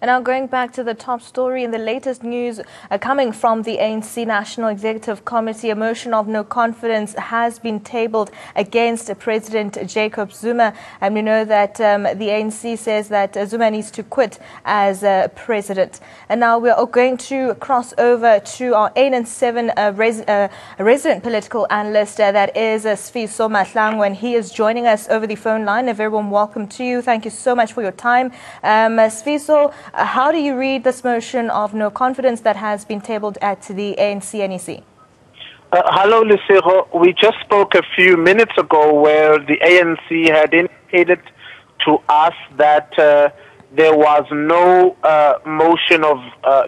And now going back to the top story in the latest news coming from the ANC National Executive Committee, a motion of no confidence has been tabled against President Jacob Zuma. And we know that the ANC says that Zuma needs to quit as president. And now we are going to cross over to our 8 and 7 resident political analyst, that is Sfiso Mahlangu, and he is joining us over the phone line. A very warm welcome to you. Thank you so much for your time. Sfiso, how do you read this motion of no confidence that has been tabled at the ANC-NEC? Hello, Lisero. We just spoke a few minutes ago where the ANC had indicated to us that there was no motion of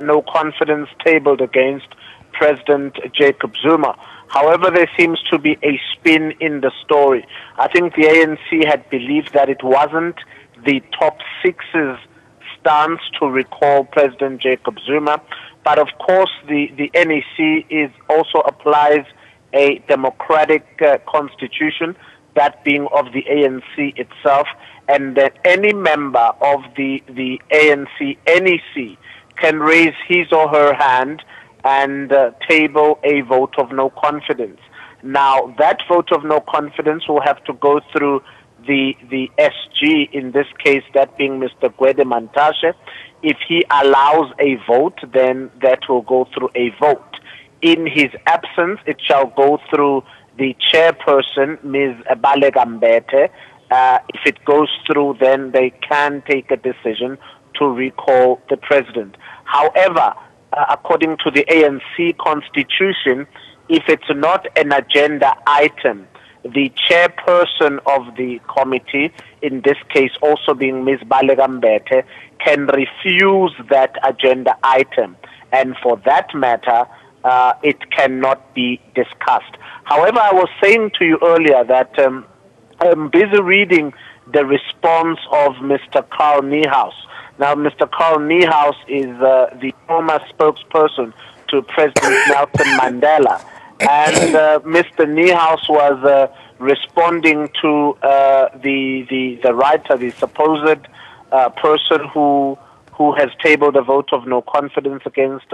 no confidence tabled against President Jacob Zuma. However, there seems to be a spin in the story. I think the ANC had believed that it wasn't the top six's stance to recall President Jacob Zuma, but of course the NEC also applies a democratic constitution, that being of the ANC itself, and that any member of the ANC NEC can raise his or her hand and table a vote of no confidence. Now, that vote of no confidence will have to go through the SG, in this case that being Mr. Gwede Mantashe. If he allows a vote, then that will go through a vote. In his absence, it shall go through the chairperson, Ms. Balegambete. If it goes through, then they can take a decision to recall the president. However, according to the ANC constitution, if it's not an agenda item, the chairperson of the committee, in this case also being Ms. Balegambete, can refuse that agenda item. And for that matter, it cannot be discussed. However, I was saying to you earlier that I'm busy reading the response of Mr. Carl Niehaus. Now, Mr. Carl Niehaus is the former spokesperson to President Nelson Mandela. And Mr. Niehaus was responding to the writer, the supposed person who has tabled a vote of no confidence against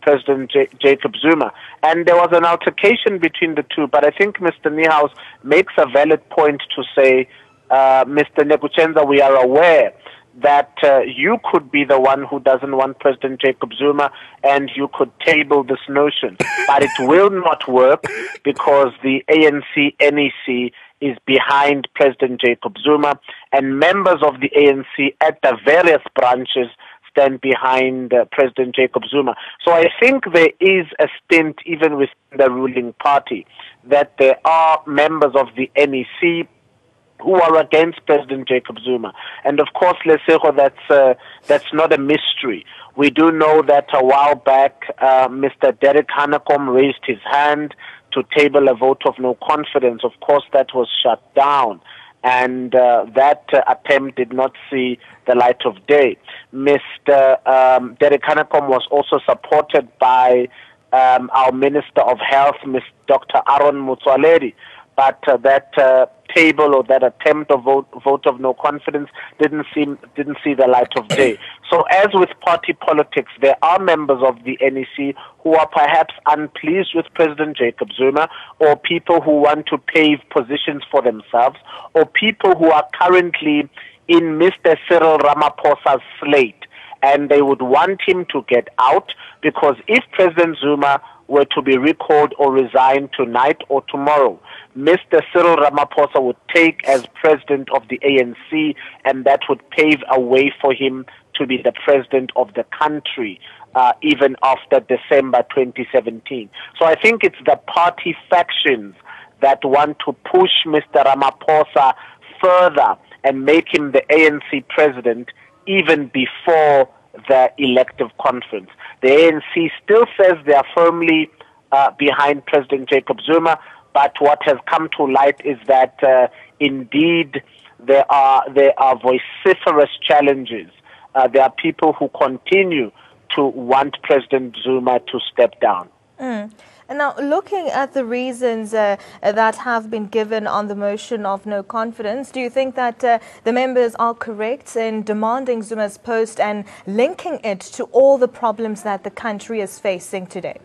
President Jacob Zuma. And there was an altercation between the two, but I think Mr. Niehaus makes a valid point to say, Mr. Nekuchenza, we are aware that you could be the one who doesn't want President Jacob Zuma, and you could table this notion. But it will not work because the ANC-NEC is behind President Jacob Zuma, and members of the ANC at the various branches stand behind President Jacob Zuma. So I think there is a stint even within the ruling party that there are members of the NEC who are against President Jacob Zuma. And of course, Lesego, that's not a mystery. We do know that a while back, Mr. Derek Hanekom raised his hand to table a vote of no confidence. Of course, that was shut down, and that attempt did not see the light of day. Mr. Derek Hanekom was also supported by our Minister of Health, Dr. Aaron Motsoaledi, but that table or that attempt of vote of no confidence didn't see the light of day. So as with party politics, there are members of the NEC who are perhaps unpleased with President Jacob Zuma, or people who want to pave positions for themselves, or people who are currently in Mr. Cyril Ramaphosa's slate, and they would want him to get out, because if President Zuma were to be recalled or resign tonight or tomorrow, Mr. Cyril Ramaphosa would take as president of the ANC, and that would pave a way for him to be the president of the country, even after December 2017. So I think it's the party factions that want to push Mr. Ramaphosa further and make him the ANC president even before the elective conference. The ANC still says they are firmly behind President Jacob Zuma, but what has come to light is that indeed there are vociferous challenges. There are people who continue to want President Zuma to step down. And now, looking at the reasons that have been given on the motion of no confidence, do you think that the members are correct in demanding Zuma's post and linking it to all the problems that the country is facing today?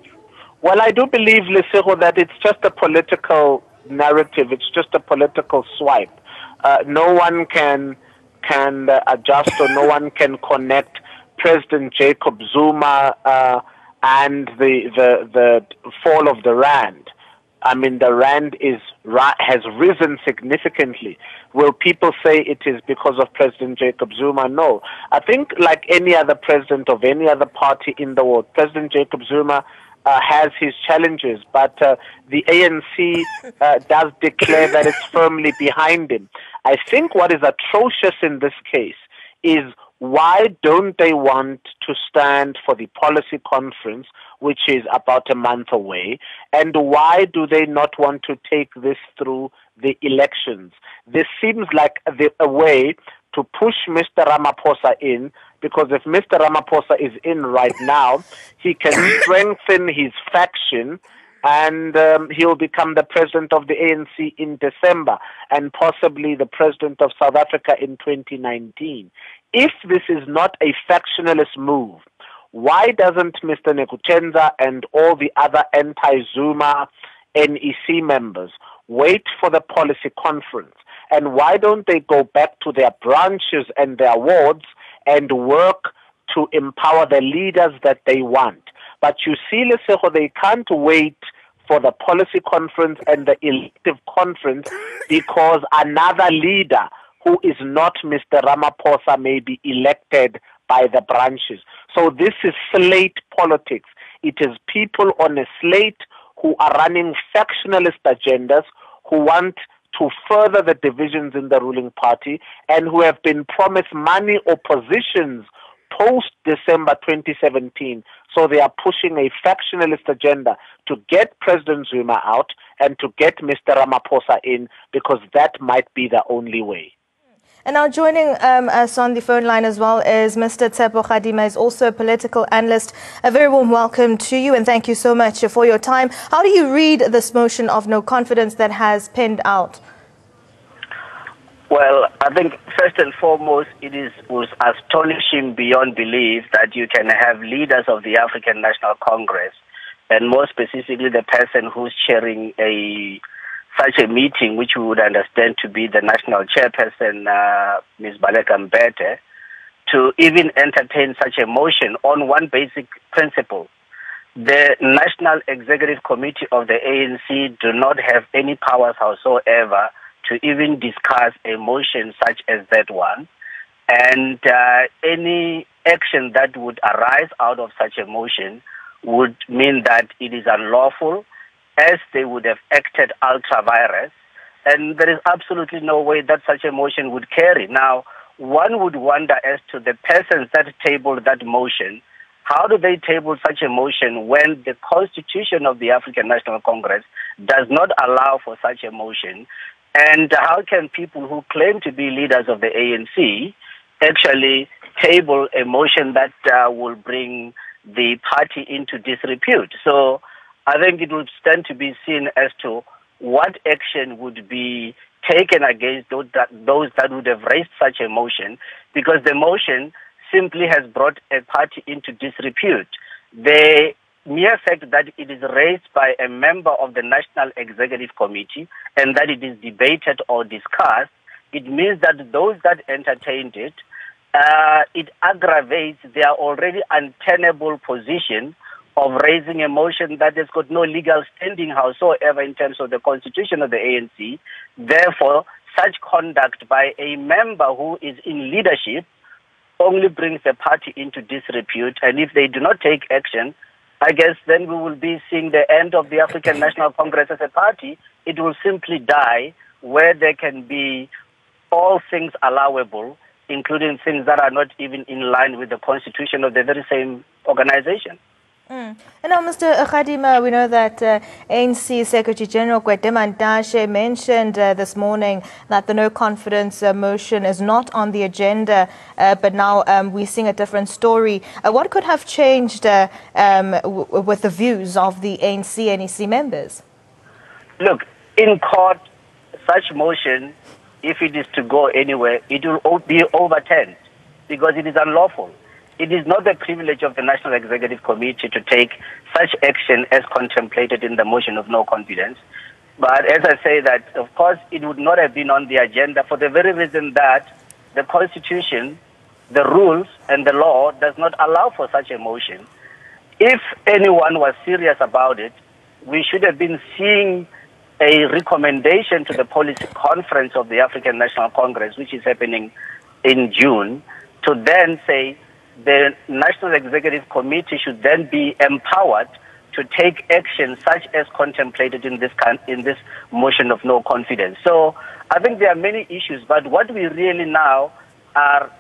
Well, I do believe, Lesego, that it's just a political narrative. It's just a political swipe. No one can adjust, or no one can connect President Jacob Zuma and the fall of the rand. I mean, the rand has risen significantly. Will people say it is because of President Jacob Zuma? No. I think, like any other president of any other party in the world, President Jacob Zuma has his challenges, but the ANC does declare that it's firmly behind him. I think what is atrocious in this case is, why don't they want to stand for the policy conference, which is about a month away, and why do they not want to take this through the elections? This seems like a way to push Mr. Ramaphosa in, because if Mr. Ramaphosa is in right now, he can strengthen his faction, and he'll become the president of the ANC in December, and possibly the president of South Africa in 2019. If this is not a factionalist move, why doesn't Mr. Nekuchenza and all the other anti-Zuma NEC members wait for the policy conference? And why don't they go back to their branches and their wards and work to empower the leaders that they want? But you see, Lesego, they can't wait for the policy conference and the elective conference because another leader who is not Mr. Ramaphosa may be elected by the branches. So this is slate politics. It is people on a slate who are running factionalist agendas, who want to further the divisions in the ruling party, and who have been promised money or positions post-December 2017. So they are pushing a factionalist agenda to get President Zuma out and to get Mr. Ramaphosa in, because that might be the only way. And now joining us on the phone line as well is Mr. Tshepo Kgadima, is also a political analyst. A very warm welcome to you, and thank you so much for your time. How do you read this motion of no confidence that has penned out? Well, I think first and foremost, was astonishing beyond belief that you can have leaders of the African National Congress, and more specifically the person who's chairing such a meeting, which we would understand to be the national chairperson, Ms. Baleka Mbete, to even entertain such a motion on one basic principle. The National Executive Committee of the ANC do not have any powers whatsoever to even discuss a motion such as that one. And any action that would arise out of such a motion would mean that it is unlawful, as they would have acted ultra vires, and there is absolutely no way that such a motion would carry. Now, one would wonder as to the persons that tabled that motion, how do they table such a motion when the Constitution of the African National Congress does not allow for such a motion? And how can people who claim to be leaders of the ANC actually table a motion that will bring the party into disrepute? So I think it would stand to be seen as to what action would be taken against those that would have raised such a motion, because the motion simply has brought a party into disrepute. The mere fact that it is raised by a member of the National Executive Committee and that it is debated or discussed, it means that those that entertained it, it aggravates their already untenable position of raising a motion that has got no legal standing whatsoever in terms of the constitution of the ANC. Therefore, such conduct by a member who is in leadership only brings the party into disrepute. And if they do not take action, I guess then we will be seeing the end of the African National Congress as a party. It will simply die, where there can be all things allowable, including things that are not even in line with the constitution of the very same organization. And now, Mr. Khadima, we know that ANC Secretary General Gwede Mantashe mentioned this morning that the no confidence motion is not on the agenda, but now we're seeing a different story. What could have changed with the views of the ANC NEC members? Look, in court, such motion, if it is to go anywhere, it will be overturned because it is unlawful. It is not the privilege of the National Executive Committee to take such action as contemplated in the motion of no confidence. But as I say that, of course, it would not have been on the agenda for the very reason that the Constitution, the rules, and the law does not allow for such a motion. If anyone was serious about it, we should have been seeing a recommendation to the policy conference of the African National Congress, which is happening in June, to then say the National Executive Committee should then be empowered to take action such as contemplated in this motion of no confidence. So I think there are many issues, but what we really now are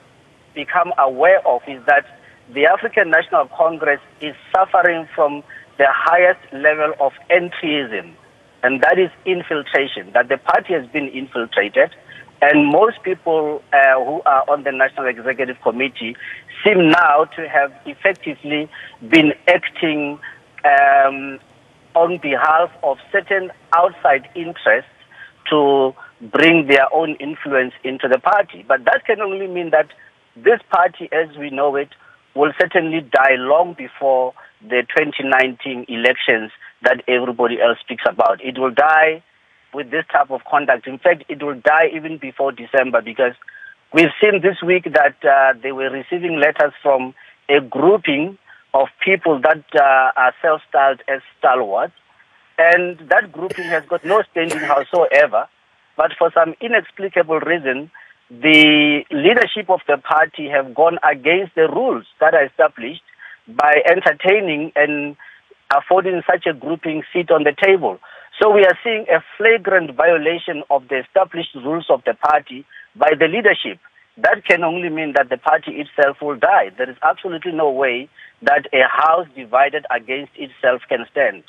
become aware of is that the African National Congress is suffering from the highest level of entryism, and that is infiltration, that the party has been infiltrated. And most people who are on the National Executive Committee seem now to have effectively been acting on behalf of certain outside interests to bring their own influence into the party. But that can only mean that this party, as we know it, will certainly die long before the 2019 elections that everybody else speaks about. It will die with this type of conduct. In fact, it will die even before December, because we've seen this week that they were receiving letters from a grouping of people that are self-styled as stalwarts, and that grouping has got no standing whatsoever. But for some inexplicable reason, the leadership of the party have gone against the rules that are established by entertaining and affording such a grouping seat on the table. So we are seeing a flagrant violation of the established rules of the party by the leadership. That can only mean that the party itself will die. There is absolutely no way that a house divided against itself can stand.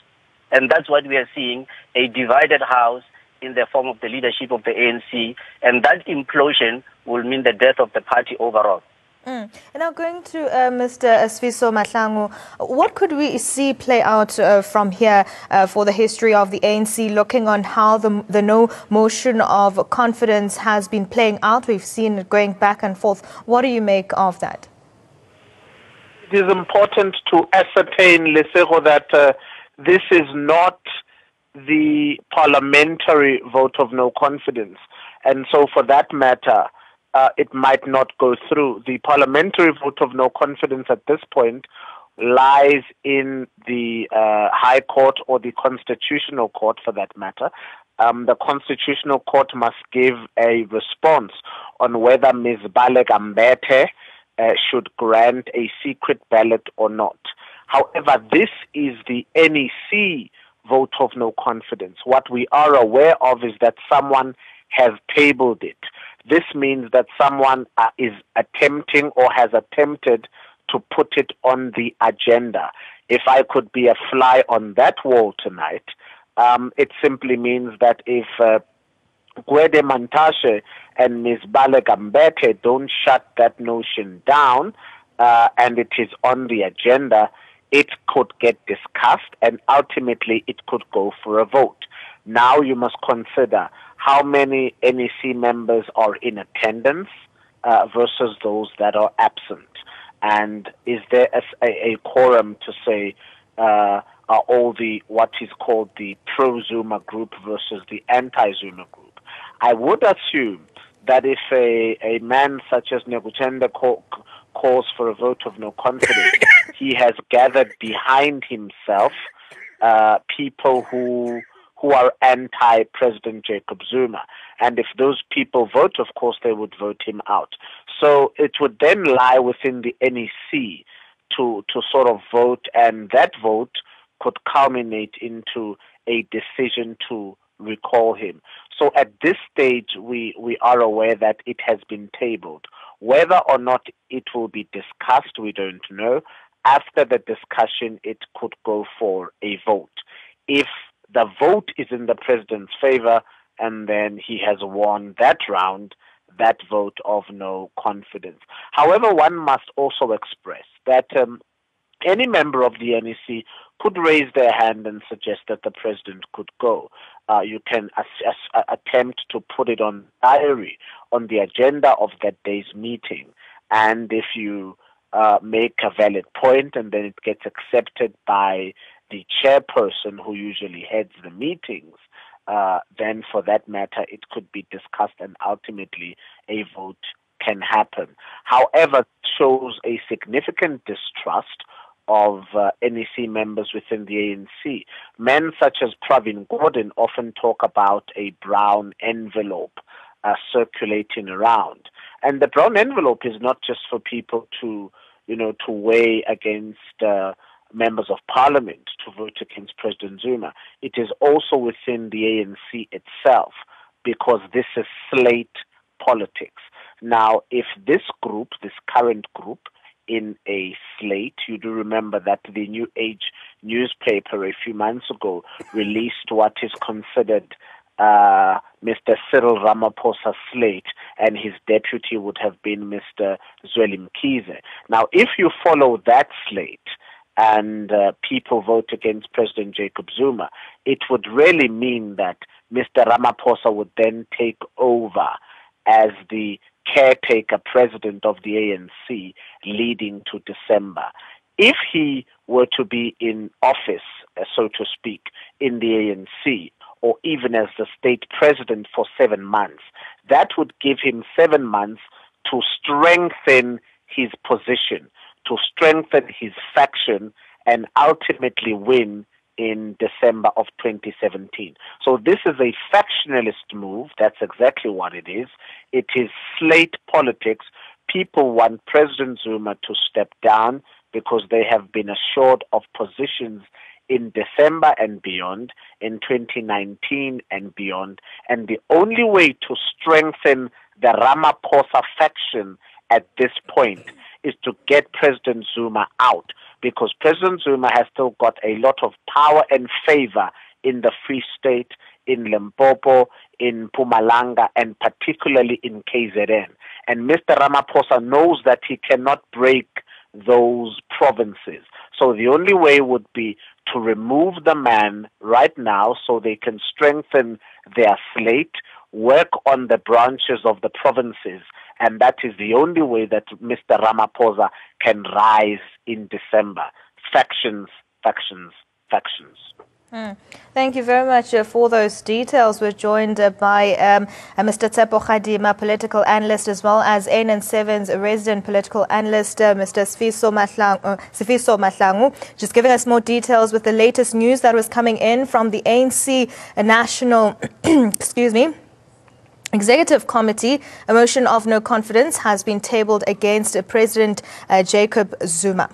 And that's what we are seeing, a divided house in the form of the leadership of the ANC, and that implosion will mean the death of the party overall. And now going to Mr. Sfiso Mahlangu, what could we see play out from here for the history of the ANC, looking on how the no motion of confidence has been playing out? We've seen it going back and forth. What do you make of that? It is important to ascertain, Lesego, that this is not the parliamentary vote of no confidence. And so for that matter, it might not go through. The parliamentary vote of no confidence at this point lies in the High Court, or the Constitutional Court for that matter. The Constitutional Court must give a response on whether Ms. Baleka Mbete should grant a secret ballot or not. However, this is the NEC vote of no confidence. What we are aware of is that someone has tabled it. This means that someone is attempting or has attempted to put it on the agenda. If I could be a fly on that wall tonight, it simply means that if Gwede Mantashe and Ms. Baleka Mbete don't shut that notion down and it is on the agenda, it could get discussed and ultimately it could go for a vote. Now you must consider how many NEC members are in attendance versus those that are absent. And is there a quorum to say are all the what is called the pro-Zuma group versus the anti-Zuma group? I would assume that if a man such as Negutenda calls for a vote of no confidence, he has gathered behind himself people who are anti-President Jacob Zuma. And if those people vote, of course, they would vote him out. So it would then lie within the NEC to sort of vote, and that vote could culminate into a decision to recall him. So at this stage, we are aware that it has been tabled. Whether or not it will be discussed, we don't know. after the discussion, it could go for a vote. If the vote is in the president's favor and then he has won that round, that vote of no confidence. However, one must also express that any member of the NEC could raise their hand and suggest that the president could go. You can attempt to put it on diary, on the agenda of that day's meeting. And if you make a valid point and then it gets accepted by the chairperson who usually heads the meetings, then for that matter, it could be discussed and ultimately a vote can happen. However, it shows a significant distrust of NEC members within the ANC. Men such as Pravin Gordhan often talk about a brown envelope circulating around. And the brown envelope is not just for people to weigh against members of parliament, to vote against President Zuma. It is also within the ANC itself, because this is slate politics. Now, if this group, this current group, in a slate, you do remember that the New Age newspaper a few months ago released what is considered Mr. Cyril Ramaphosa's slate, and his deputy would have been Mr. Zweli Mkhize. Now, if you follow that slate and people vote against President Jacob Zuma, it would really mean that Mr. Ramaphosa would then take over as the caretaker president of the ANC leading to December. If he were to be in office, so to speak, in the ANC, or even as the state president for 7 months, that would give him 7 months to strengthen his position, to strengthen his faction, and ultimately win in December of 2017. So this is a factionalist move. That's exactly what it is. It is slate politics. People want President Zuma to step down because they have been assured of positions in December and beyond, in 2019 and beyond. And the only way to strengthen the Ramaphosa faction at this point is to get President Zuma out, because President Zuma has still got a lot of power and favor in the Free State, in Limpopo, in Mpumalanga, and particularly in KZN. And Mr. Ramaphosa knows that he cannot break those provinces. So the only way would be to remove the man right now so they can strengthen their slate, work on the branches of the provinces, and that is the only way that Mr. Ramaphosa can rise in December. Factions, factions, factions. Thank you very much for those details. We're joined by Mr. Tsepo Khadima, political analyst, as well as ANN7's resident political analyst, Mr. Sifiso Mahlangu, just giving us more details with the latest news that was coming in from the ANC National Executive Committee. A motion of no confidence has been tabled against President Jacob Zuma.